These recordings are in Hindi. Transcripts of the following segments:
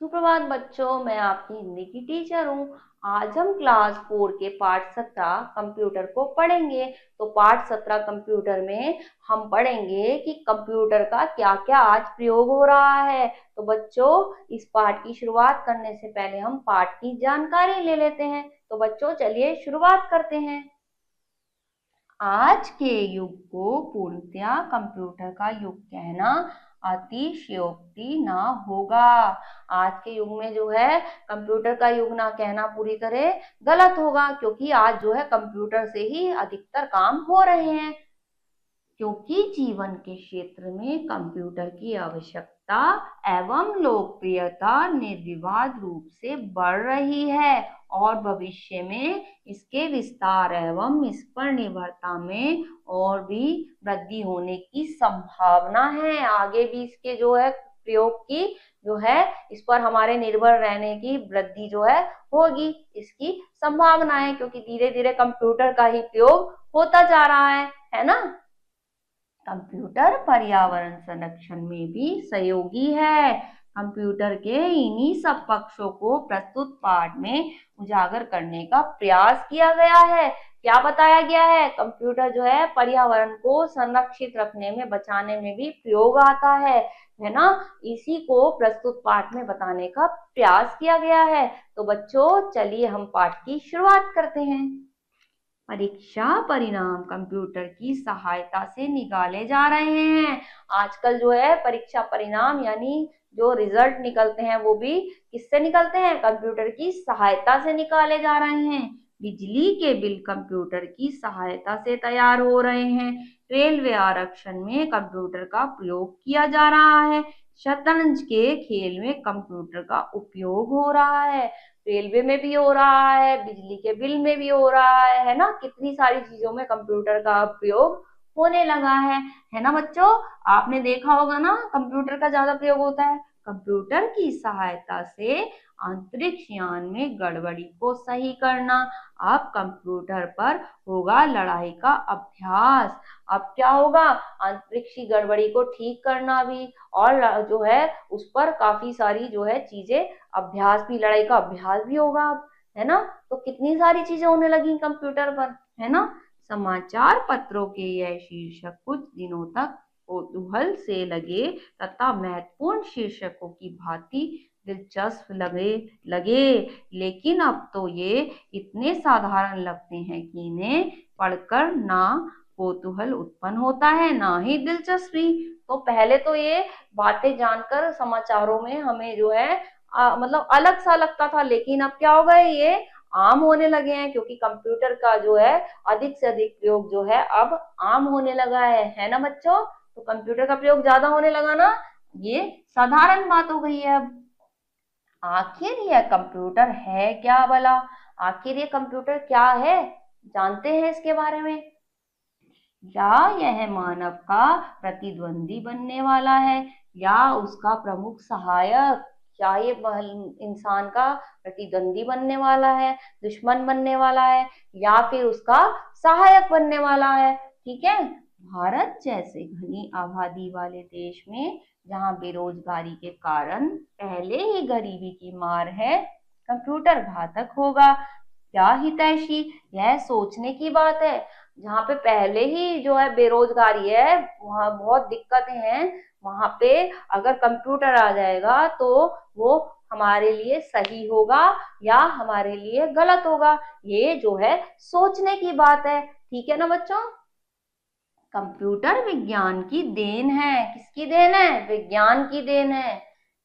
सुप्रभात बच्चों, मैं आपकी हिंदी की टीचर हूँ। आज हम क्लास 4 के पाठ 17 कंप्यूटर को पढ़ेंगे। तो पाठ 17 कंप्यूटर में हम पढ़ेंगे कि कंप्यूटर का क्या क्या आज प्रयोग हो रहा है। तो बच्चों, इस पाठ की शुरुआत करने से पहले हम पाठ की जानकारी ले लेते हैं। तो बच्चों, चलिए शुरुआत करते हैं। आज के युग को पूर्णतया कंप्यूटर का युग कहना अतिशयोक्ति ना होगा। आज के युग में जो है कंप्यूटर का युग ना कहना पूरी तरह गलत होगा, क्योंकि आज जो है कंप्यूटर से ही अधिकतर काम हो रहे हैं। क्योंकि जीवन के क्षेत्र में कंप्यूटर की आवश्यकता एवं लोकप्रियता निर्विवाद रूप से बढ़ रही है और भविष्य में इसके विस्तार एवं इस पर निर्भरता में और भी वृद्धि होने की संभावना है। आगे भी इसके जो है प्रयोग की जो है इस पर हमारे निर्भर रहने की वृद्धि जो है होगी, इसकी संभावना है, क्योंकि धीरे धीरे कंप्यूटर का ही प्रयोग होता जा रहा है ना। कंप्यूटर पर्यावरण संरक्षण में भी सहयोगी है। कंप्यूटर के इन्हीं सब पक्षों को प्रस्तुत पाठ में उजागर करने का प्रयास किया गया है। क्या बताया गया है? कंप्यूटर जो है पर्यावरण को संरक्षित रखने में, बचाने में भी प्रयोग आता है ना। इसी को प्रस्तुत पाठ में बताने का प्रयास किया गया है। तो बच्चों, चलिए हम पाठ की शुरुआत करते हैं। परीक्षा परिणाम कंप्यूटर की सहायता से निकाले जा रहे हैं। आजकल जो है परीक्षा परिणाम यानी जो रिजल्ट निकलते हैं वो भी किससे निकलते हैं? कंप्यूटर की सहायता से निकाले जा रहे हैं। बिजली के बिल कंप्यूटर की सहायता से तैयार हो रहे हैं। रेलवे आरक्षण में कंप्यूटर का प्रयोग किया जा रहा है। शतरंज के खेल में कंप्यूटर का उपयोग हो रहा है। रेलवे में भी हो रहा है, बिजली के बिल में भी हो रहा है ना। कितनी सारी चीजों में कंप्यूटर का प्रयोग होने लगा है ना बच्चों। आपने देखा होगा ना, कंप्यूटर का ज्यादा प्रयोग होता है। कंप्यूटर की सहायता से अंतरिक्ष यान में गड़बड़ी को सही करना। अब कंप्यूटर पर होगा लड़ाई का अभ्यास। अब क्या होगा? अंतरिक्ष की गड़बड़ी को ठीक करना भी, और जो है उस पर काफी सारी जो है चीजें, अभ्यास भी, लड़ाई का अभ्यास भी होगा अब, है ना। तो कितनी सारी चीजें होने लगी कंप्यूटर पर, है ना। समाचार पत्रों के यह शीर्षक कुछ दिनों तक कौतूहल से लगे तथा महत्वपूर्ण शीर्षकों की भांति दिलचस्प लगे, लेकिन अब तो ये इतने साधारण लगते हैं कि इन्हें पढ़कर ना कौतूहल उत्पन्न होता है ना ही दिलचस्पी। तो पहले तो ये बातें जानकर समाचारों में हमें जो है मतलब अलग सा लगता था, लेकिन अब क्या हो गया, ये आम होने लगे हैं, क्योंकि कंप्यूटर का जो है अधिक से अधिक प्रयोग जो है अब आम होने लगा है ना बच्चों। तो कंप्यूटर का प्रयोग ज्यादा होने लगा ना, ये साधारण बात हो गई है अब। आखिर यह कंप्यूटर है क्या भला? आखिर ये कंप्यूटर क्या है? जानते हैं इसके बारे में? या यह मानव का प्रतिद्वंदी बनने वाला है, या उसका प्रमुख सहायक? क्या ये इंसान का प्रतिद्वंदी बनने वाला है, दुश्मन बनने वाला है, या फिर उसका सहायक बनने वाला है? ठीक है। भारत जैसे घनी आबादी वाले देश में, जहां बेरोजगारी के कारण पहले ही गरीबी की मार है, कंप्यूटर घातक होगा। क्या हितैषी, यह सोचने की बात है। जहाँ पे पहले ही जो है बेरोजगारी है, वहाँ बहुत दिक्कतें हैं, वहां पे अगर कंप्यूटर आ जाएगा तो वो हमारे लिए सही होगा या हमारे लिए गलत होगा, ये जो है सोचने की बात है। ठीक है ना बच्चों। कंप्यूटर विज्ञान की देन है। किसकी देन है? विज्ञान की देन है।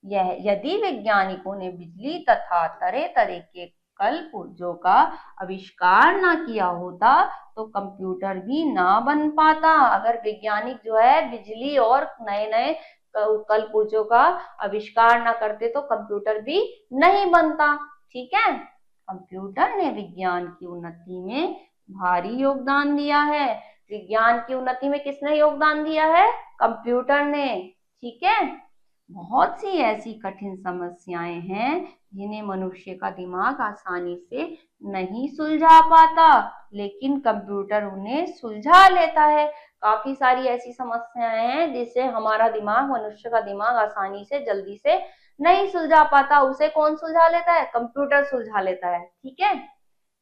यह यदि वैज्ञानिकों ने बिजली तथा तरह तरह के कल पुर्जों का आविष्कार ना किया होता तो कंप्यूटर भी ना बन पाता। अगर वैज्ञानिक जो है बिजली और नए नए कल पुर्जों का आविष्कार ना करते तो कंप्यूटर भी नहीं बनता। ठीक है। कंप्यूटर ने विज्ञान की उन्नति में भारी योगदान दिया है। विज्ञान की उन्नति में किसने योगदान दिया है? कंप्यूटर ने। ठीक है। बहुत सी ऐसी कठिन समस्याएं हैं जिन्हें मनुष्य का दिमाग आसानी से नहीं सुलझा पाता, लेकिन कंप्यूटर उन्हें सुलझा लेता है। काफी सारी ऐसी समस्याएं हैं जिसे हमारा दिमाग, मनुष्य का दिमाग आसानी से, जल्दी से नहीं सुलझा पाता उसे कौन सुलझा लेता है, कंप्यूटर सुलझा लेता है। ठीक है,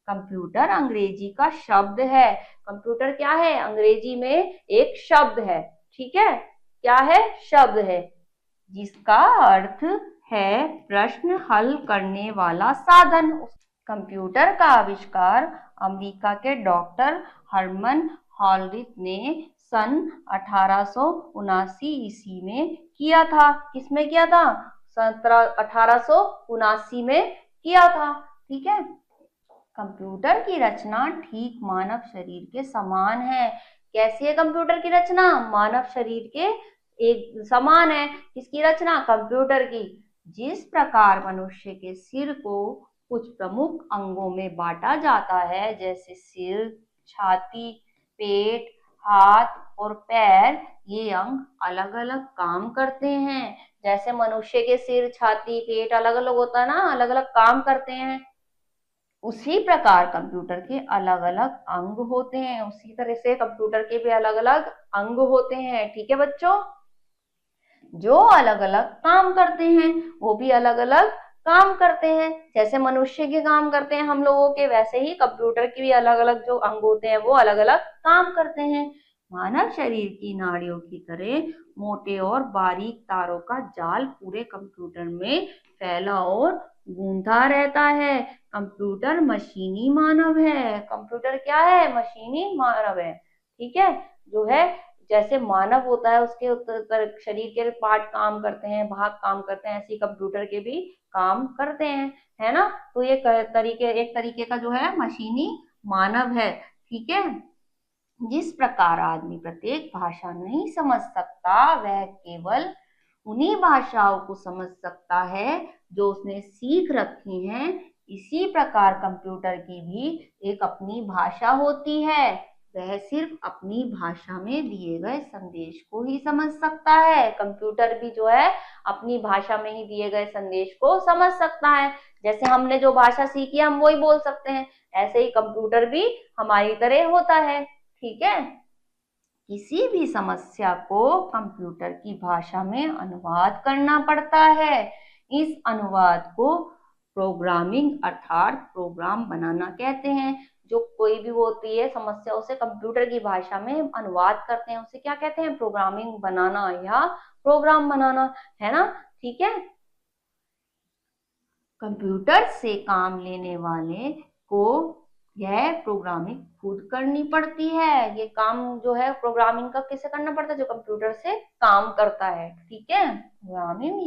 कंप्यूटर अंग्रेजी का शब्द है। कंप्यूटर क्या है, अंग्रेजी में एक शब्द है। ठीक है, क्या है, शब्द है, जिसका अर्थ है प्रश्न हल करने वाला साधन। कंप्यूटर का आविष्कार अमेरिका के डॉक्टर हर्मन हॉलरिथ ने सन 1879 ईस्वी में किया था। किसमें किया था, 1879 में किया था। ठीक है, कंप्यूटर की रचना ठीक मानव शरीर के समान है। कैसी है कंप्यूटर की रचना, मानव शरीर के एक समान है। किसकी रचना, कंप्यूटर की। जिस प्रकार मनुष्य के सिर को कुछ प्रमुख अंगों में बांटा जाता है, जैसे सिर, छाती, पेट, हाथ और पैर, ये अंग अलग अलग काम करते हैं। जैसे मनुष्य के सिर, छाती, पेट अलग अलग होता है ना, अलग अलग काम करते हैं, उसी प्रकार कंप्यूटर के अलग अलग अंग होते हैं। उसी तरह से कंप्यूटर के भी अलग अलग अंग होते हैं। ठीक है बच्चों, जो अलग अलग काम करते हैं, वो भी अलग अलग काम करते हैं। जैसे मनुष्य के काम करते हैं हम लोगों के, वैसे ही कंप्यूटर के भी अलग अलग जो अंग होते हैं वो अलग अलग काम करते हैं। मानव शरीर की नाड़ियों की तरह मोटे और बारीक तारों का जाल पूरे कंप्यूटर में फैला और गूंथा रहता है। कंप्यूटर मशीनी मानव है। कंप्यूटर क्या है, मशीनी मानव है। ठीक है, जो है जैसे मानव होता है उसके शरीर के पार्ट काम करते हैं, भाग काम करते हैं, ऐसे कंप्यूटर के भी काम करते हैं, है ना। तो ये एक तरीके का जो है मशीनी मानव है। ठीक है, जिस प्रकार आदमी प्रत्येक भाषा नहीं समझ सकता, वह केवल उन्हीं भाषाओं को समझ सकता है जो उसने सीख रखी हैं। इसी प्रकार कंप्यूटर की भी एक अपनी भाषा होती है। वह सिर्फ अपनी भाषा में दिए गए संदेश को ही समझ सकता है। कंप्यूटर भी जो है अपनी भाषा में ही दिए गए संदेश को समझ सकता है। जैसे हमने जो भाषा सीखी है हम वही बोल सकते हैं, ऐसे ही कंप्यूटर भी हमारी तरह होता है। ठीक है, किसी भी समस्या को कंप्यूटर की भाषा में अनुवाद करना पड़ता है। इस अनुवाद को प्रोग्रामिंग अर्थात प्रोग्राम बनाना कहते हैं। जो कोई भी होती है समस्या, उसे कंप्यूटर की भाषा में अनुवाद करते हैं, उसे क्या कहते हैं, प्रोग्रामिंग बनाना या प्रोग्राम बनाना, है ना। ठीक है, कंप्यूटर से काम लेने वाले को यह प्रोग्रामिंग खुद करनी पड़ती है। ये काम जो है प्रोग्रामिंग का किसे करना पड़ता है, जो कंप्यूटर से काम करता है। ठीक है, प्रोग्रामिंग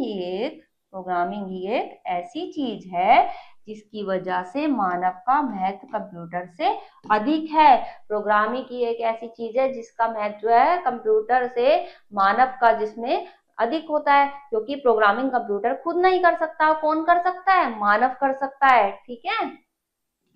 ही एक ऐसी चीज है जिसकी वजह से मानव का महत्व कंप्यूटर से अधिक है। प्रोग्रामिंग की एक ऐसी चीज है जिसका महत्व जो है कंप्यूटर से मानव का जिसमें अधिक होता है, क्योंकि प्रोग्रामिंग कंप्यूटर खुद नहीं कर सकता। कौन कर सकता है, मानव कर सकता है। ठीक है,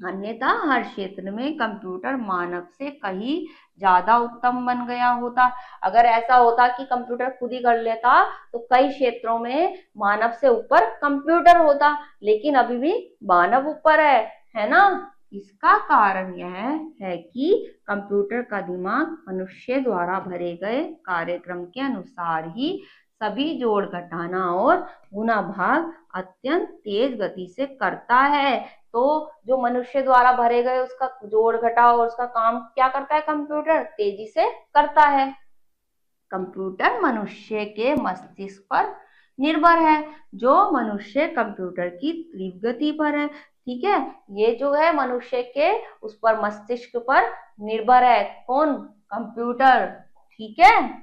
अन्यथा हर क्षेत्र में कंप्यूटर मानव से कहीं ज्यादा उत्तम बन गया होता। अगर ऐसा होता कि कंप्यूटर खुद ही कर लेता तो कई क्षेत्रों में मानव से ऊपर कंप्यूटर होता, लेकिन अभी भी मानव ऊपर है ना। इसका कारण यह है कि कंप्यूटर का दिमाग मनुष्य द्वारा भरे गए कार्यक्रम के अनुसार ही सभी जोड़ घटाना और गुणा भाग अत्यंत तेज गति से करता है। तो जो मनुष्य द्वारा भरे गए उसका जोड़ घटाव और उसका काम क्या करता है, कंप्यूटर तेजी से करता है। कंप्यूटर मनुष्य के मस्तिष्क पर निर्भर है, जो मनुष्य कंप्यूटर की तीव्र गति पर है। ठीक है, ये जो है मनुष्य के उस पर मस्तिष्क पर निर्भर है। कौन, कंप्यूटर। ठीक है,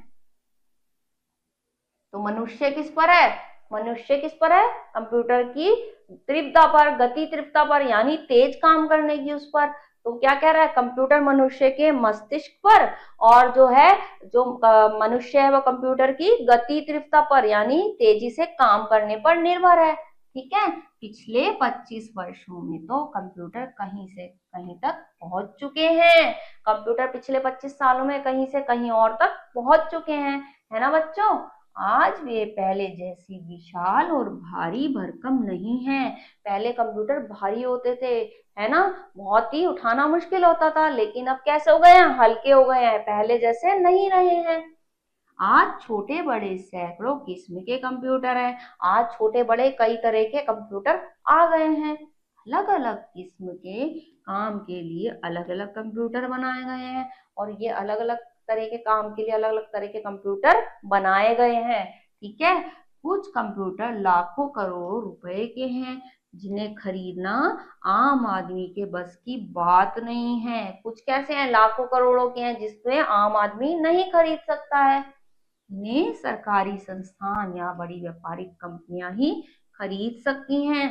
तो मनुष्य किस पर है, मनुष्य किस पर है, कंप्यूटर की तीव्रता पर, गति तीव्रता पर, यानी तेज काम करने की उस पर। तो क्या कह रहा है, कंप्यूटर मनुष्य के मस्तिष्क पर, और जो है जो मनुष्य है वो कंप्यूटर की गति तीव्रता पर, यानी तेजी से काम करने पर निर्भर है। ठीक है, पिछले 25 वर्षों में तो कंप्यूटर कहीं से कहीं तक पहुंच चुके हैं। कंप्यूटर पिछले 25 सालों में कहीं से कहीं और तक पहुंच चुके हैं, है ना बच्चों। आज वे पहले जैसी विशाल और भारी भरकम नहीं है। पहले कंप्यूटर भारी होते थे, है ना, बहुत ही उठाना मुश्किल होता था, लेकिन अब कैसे हो गए हैं, हल्के हो गए हैं, पहले जैसे नहीं रहे हैं। आज छोटे बड़े सैकड़ों किस्म के कंप्यूटर हैं। आज छोटे बड़े कई तरह के कंप्यूटर आ गए हैं। अलग अलग किस्म के काम के लिए अलग अलग कंप्यूटर बनाए गए हैं, और ये अलग अलग तरह के काम के लिए अलग अलग तरह के कंप्यूटर बनाए गए हैं। ठीक है। कुछ कंप्यूटर लाखों करोड़ों रुपए के हैं, जिन्हें खरीदना आम आदमी के बस की बात नहीं है। कुछ कैसे हैं, लाखों करोड़ों के हैं, जिसपे आम आदमी नहीं खरीद सकता है। इन्हें सरकारी संस्थान या बड़ी व्यापारिक कंपनियां ही खरीद सकती हैं।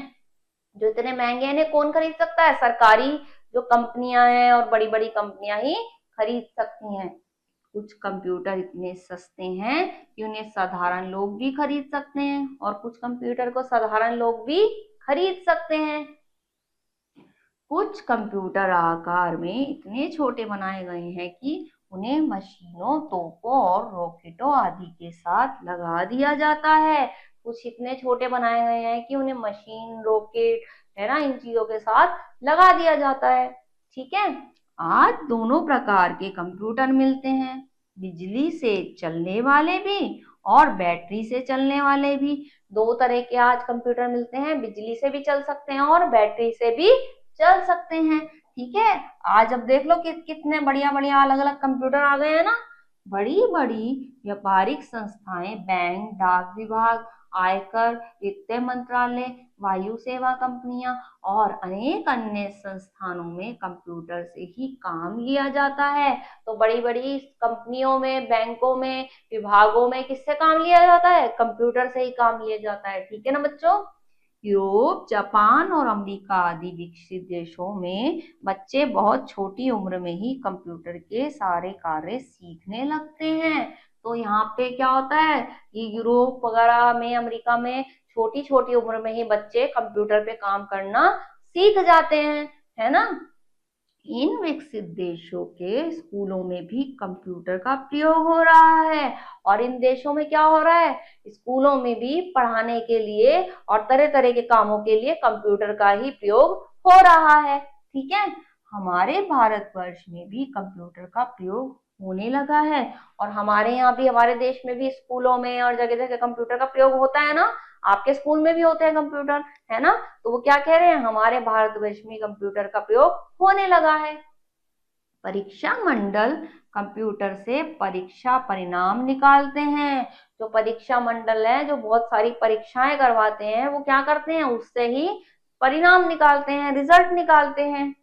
जो इतने महंगे हैं, इन्हें कौन खरीद सकता है, सरकारी जो कंपनियां हैं और बड़ी बड़ी कंपनियां ही खरीद सकती हैं। कुछ कंप्यूटर इतने सस्ते हैं कि उन्हें साधारण लोग भी खरीद सकते हैं, और कुछ कंप्यूटर को साधारण लोग भी खरीद सकते हैं। कुछ कंप्यूटर आकार में इतने छोटे बनाए गए हैं कि उन्हें मशीनों, तोपों और रॉकेटों आदि के साथ लगा दिया जाता है। कुछ इतने छोटे बनाए गए हैं कि उन्हें मशीन, रॉकेट, है ना, इन चीजों के साथ लगा दिया जाता है। ठीक है। आज दोनों प्रकार के कंप्यूटर मिलते हैं, बिजली से चलने वाले भी और बैटरी से चलने वाले भी। दो तरह के आज कंप्यूटर मिलते हैं, बिजली से भी चल सकते हैं और बैटरी से भी चल सकते हैं। ठीक है। आज अब देख लो कि कितने बढ़िया बढ़िया अलग अलग कंप्यूटर आ गए हैं ना। बड़ी बड़ी व्यापारिक संस्थाएं, बैंक, डाक विभाग, आयकर, वित्त मंत्रालय, वायु सेवा कंपनियां और अनेक अन्य संस्थानों में कंप्यूटर से ही काम लिया जाता है। तो बड़ी बड़ी कंपनियों में, बैंकों में, विभागों में किससे काम लिया जाता है, कंप्यूटर से ही काम लिया जाता है। ठीक है ना बच्चों। यूरोप, जापान और अमेरिका आदि विकसित देशों में बच्चे बहुत छोटी उम्र में ही कंप्यूटर के सारे कार्य सीखने लगते हैं। तो यहाँ पे क्या होता है, ये यूरोप वगैरह में, अमेरिका में छोटी छोटी उम्र में ही बच्चे कंप्यूटर पे काम करना सीख जाते हैं, है ना। इन विकसित देशों के स्कूलों में भी कंप्यूटर का प्रयोग हो रहा है। और इन देशों में क्या हो रहा है, स्कूलों में भी पढ़ाने के लिए और तरह तरह के कामों के लिए कंप्यूटर का ही प्रयोग हो रहा है। ठीक है। हमारे भारतवर्ष में भी कंप्यूटर का प्रयोग होने लगा है, और हमारे यहाँ भी, हमारे देश में भी स्कूलों में और जगह जगह कंप्यूटर का प्रयोग होता है ना। आपके स्कूल में भी होते हैं कंप्यूटर, है ना। तो वो क्या कह रहे हैं, हमारे भारतवर्ष में कंप्यूटर का प्रयोग होने लगा है। परीक्षा मंडल कंप्यूटर से परीक्षा परिणाम निकालते हैं। जो परीक्षा मंडल है, जो बहुत सारी परीक्षाएं करवाते हैं, वो क्या करते हैं, उससे ही परिणाम निकालते हैं, रिजल्ट निकालते हैं।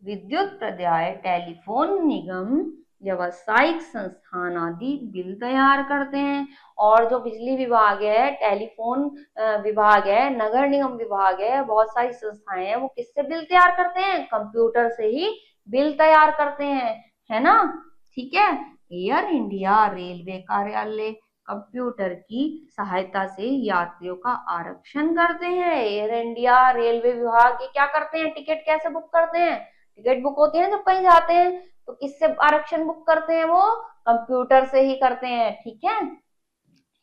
विद्युत प्रदाय, टेलीफोन निगम, व्यावसायिक संस्थान आदि बिल तैयार करते हैं। और जो बिजली विभाग है, टेलीफोन विभाग है, नगर निगम विभाग है, बहुत सारी संस्थाएं हैं, वो किससे बिल तैयार करते हैं, कंप्यूटर से ही बिल तैयार करते हैं, है ना। ठीक है। एयर इंडिया रेलवे कार्यालय कंप्यूटर की सहायता से यात्रियों का आरक्षण करते हैं। एयर इंडिया, रेलवे विभाग, ये क्या करते हैं, टिकट कैसे बुक करते हैं, टिकट बुक होती है जब कहीं जाते हैं, तो किससे आरक्षण बुक करते हैं, वो कंप्यूटर से ही करते हैं। ठीक है।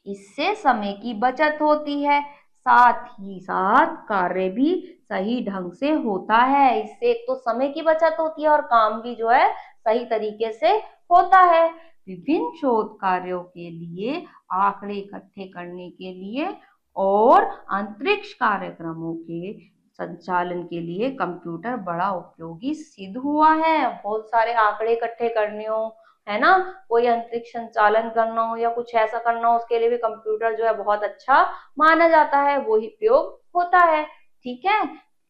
इससे समय की बचत होती है, साथ ही साथ कार्य भी सही ढंग से होता है। इससे एक तो समय की बचत होती है और काम भी जो है सही तरीके से होता है। विभिन्न शोध कार्यों के लिए, आंकड़े इकट्ठे करने के लिए और अंतरिक्ष कार्यक्रमों के संचालन के लिए कंप्यूटर बड़ा उपयोगी सिद्ध हुआ है। बहुत सारे आंकड़े इकट्ठे करने हो, है ना, कोई अंतरिक्ष संचालन करना हो या कुछ ऐसा करना हो, उसके लिए भी कंप्यूटर जो है बहुत अच्छा माना जाता है, वो ही प्रयोग होता है। ठीक है।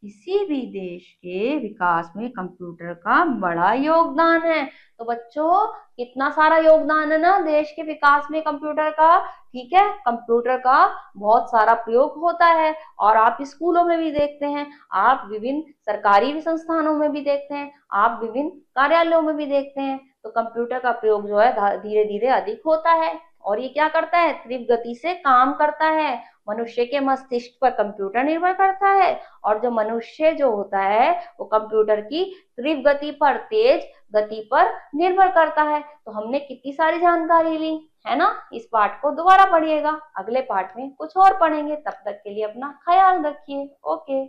किसी भी देश के विकास में कंप्यूटर का बड़ा योगदान है। तो बच्चों, कितना सारा योगदान है ना देश के विकास में कंप्यूटर का। ठीक है। कंप्यूटर का बहुत सारा प्रयोग होता है, और आप स्कूलों में भी देखते हैं, आप विभिन्न सरकारी संस्थानों में भी देखते हैं, आप विभिन्न कार्यालयों में भी देखते हैं। तो कंप्यूटर का प्रयोग जो है धीरे धीरे अधिक होता है, और ये क्या करता है, तीव्र गति से काम करता है। मनुष्य के मस्तिष्क पर कंप्यूटर निर्भर करता है, और जो मनुष्य जो होता है वो कंप्यूटर की तीव्र गति पर, तेज गति पर निर्भर करता है। तो हमने कितनी सारी जानकारी ली, है ना। इस पाठ को दोबारा पढ़िएगा, अगले पाठ में कुछ और पढ़ेंगे। तब तक के लिए अपना ख्याल रखिए। ओके।